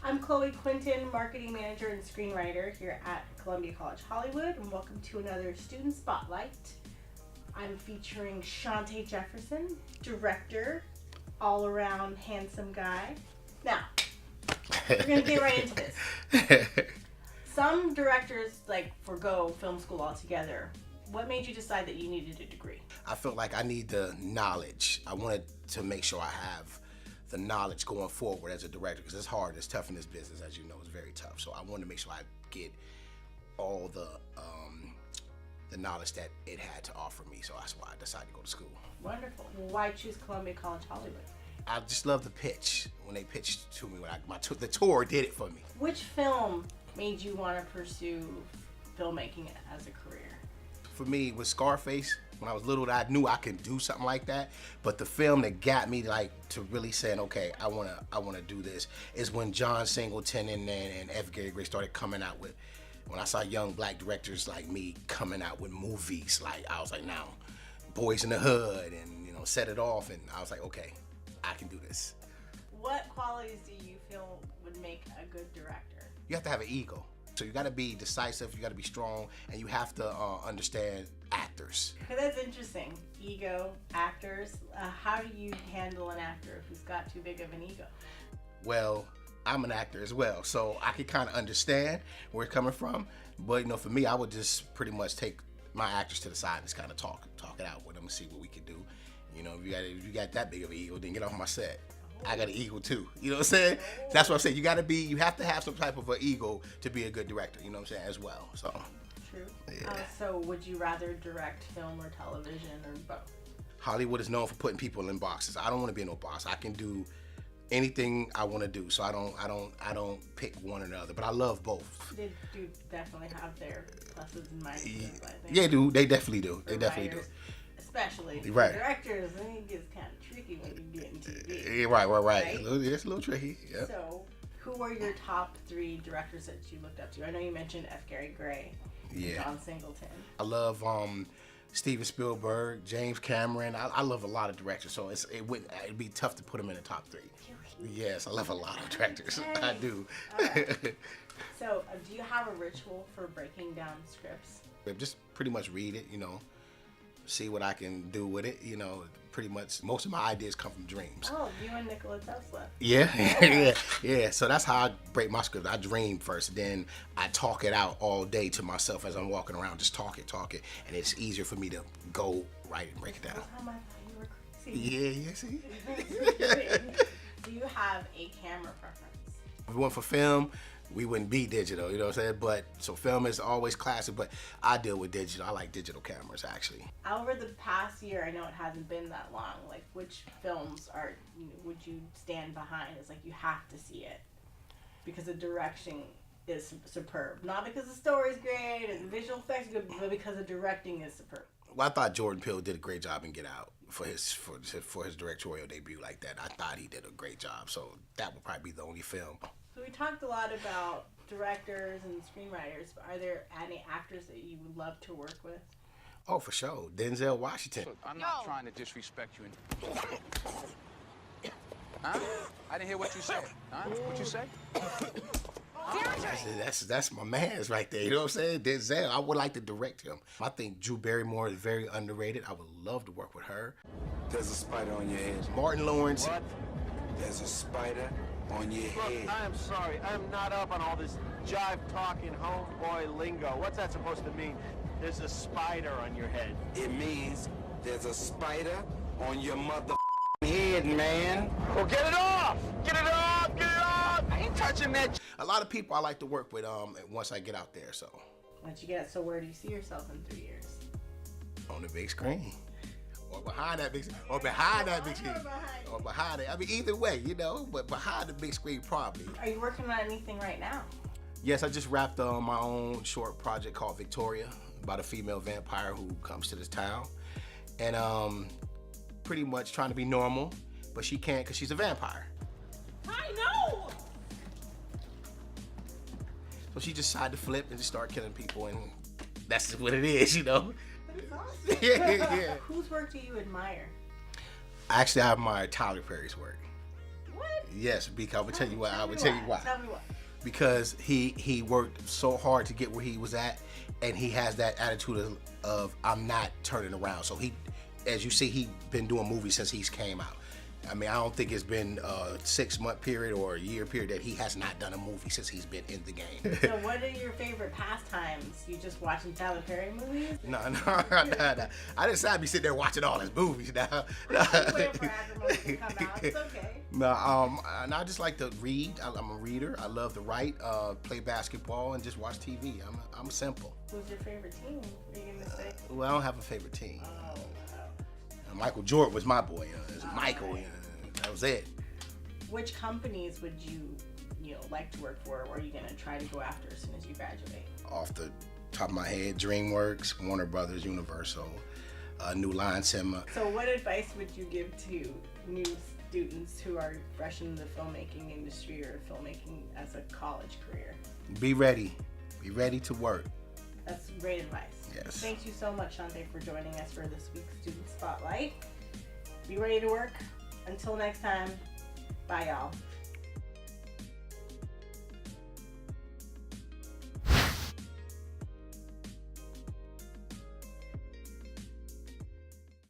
I'm Chloe Quinton, Marketing Manager and Screenwriter here at Columbia College Hollywood, and welcome to another Student Spotlight. I'm featuring Shante Jefferson, Director, all-around handsome guy. Now, we're going to get right into this. Some directors forgo film school altogether. What made you decide that you needed a degree? I felt like I need the knowledge. I wanted to make sure I have the knowledge going forward as a director, because it's hard, it's tough in this business, as you know, it's very tough. So I wanted to make sure I get all the knowledge that it had to offer me. So that's why I decided to go to school. Wonderful. Why choose Columbia College Hollywood? I just love the pitch. When they pitched to me, the tour did it for me. Which film made you want to pursue filmmaking as a career? For me, with Scarface, when I was little, I knew I could do something like that. But the film that got me to really saying, okay, I wanna do this, is when John Singleton and F. Gary Gray started coming out with. When I saw young black directors like me coming out with movies, I was like, now, Boys in the Hood, and Set It Off, and I was like, okay, I can do this. What qualities do you feel would make a good director? You have to have an ego. So you got to be decisive, you got to be strong, and you have to understand actors. That's interesting. Ego, actors. How do you handle an actor who's got too big of an ego? Well, I'm an actor as well, so I can kind of understand where it's coming from. But for me, I would just pretty much take my actors to the side and just kind of talk it out with them and see what we can do. If you got that big of an ego, then get off my set. I got an ego too. You know what I'm saying? That's what I'm saying. You have to have some type of an ego to be a good director. You know what I'm saying? As well. So. True. Yeah. So would you rather direct film or television or both? Hollywood is known for putting people in boxes. I don't want to be in no box. I can do anything I want to do. So I don't pick one or the other. But I love both. They do definitely have their pluses and minuses, I think. Yeah, they definitely do. They definitely do. Especially right. Directors, I think it gets kind of tricky when you get into TV. Right. It's a little tricky. Yeah. So, who are your top 3 directors that you looked up to? I know you mentioned F. Gary Gray, and John Singleton. I love Steven Spielberg, James Cameron. I love a lot of directors, so it'd be tough to put them in the top 3. Yes, I love a lot of directors. Okay. I do. Right. So, do you have a ritual for breaking down scripts? Just pretty much read it, see what I can do with it. Pretty much most of my ideas come from dreams. Oh, you and Nikola Tesla. Yeah. Yeah. So that's how I break my script. I dream first, then I talk it out all day to myself as I'm walking around. Just talk it, and it's easier for me to go right and break it down. Oh, I thought you were crazy. Yeah. See. Do you have a camera preference? If we went for film, we wouldn't be digital, you know what I'm saying? But so film is always classic, but I deal with digital. I like digital cameras, actually. Over the past year, I know it hasn't been that long, which films would you stand behind? It's you have to see it because the direction is superb. Not because the story's great and the visual effects are good, but because the directing is superb. Well, I thought Jordan Peele did a great job in Get Out for his directorial debut like that. I thought he did a great job, so that would probably be the only film. So we talked a lot about directors and screenwriters, but are there any actors that you would love to work with? Oh, for sure. Denzel Washington. Look, I'm not trying to disrespect you. Huh? I didn't hear what you said. Huh? What you say? That's my man's right there. You know what I'm saying? Denzel. I would like to direct him. I think Drew Barrymore is very underrated. I would love to work with her. There's a spider on your head. Martin Lawrence. What? There's a spider on your head. Look, I am sorry. I'm not up on all this jive-talking homeboy lingo. What's that supposed to mean? There's a spider on your head. It means there's a spider on your mother head, man. Well, get it off! Get it off! Get it off! I ain't touching that. A lot of people I like to work with once I get out there, so. Once you get, so where do you see yourself in 3 years? On the big screen. Or behind that big screen. Or behind that big screen. Or behind it. I mean, either way, but behind the big screen probably. Are you working on anything right now? Yes, I just wrapped my own short project called Victoria, about a female vampire who comes to this town. And pretty much trying to be normal, but she can't because she's a vampire. I know! So she just decided to flip and just start killing people, and that's what it is, But it's awesome. Yeah. Whose work do you admire? Actually, I admire Tyler Perry's work. What? Yes, because I would tell you why. Tell me why. Because he worked so hard to get where he was at, and he has that attitude of I'm not turning around. So he, as you see, he been doing movies since he's came out. I mean, I don't think it's been a 6-month period or a year period that he has not done a movie since he's been in the game. So what are your favorite pastimes? You just watching Tyler Perry movies? No. I decided to be sitting there watching all his movies now. Wait for acrimony to come out. It's okay. No, and I just like to read. I'm a reader. I love to write, play basketball, and just watch TV. I'm simple. Who's your favorite team? What are you gonna say? Well, I don't have a favorite team. Oh, wow. Michael Jordan was my boy. It's Michael. That was it. Which companies would you like to work for, or are you gonna try to go after as soon as you graduate? Off the top of my head, DreamWorks, Warner Brothers, Universal, New Line Cinema. So what advice would you give to new students who are fresh in the filmmaking industry or filmmaking as a college career? Be ready. Be ready to work. That's great advice. Yes. Thank you so much, Shante, for joining us for this week's Student Spotlight. Be ready to work. Until next time, bye y'all.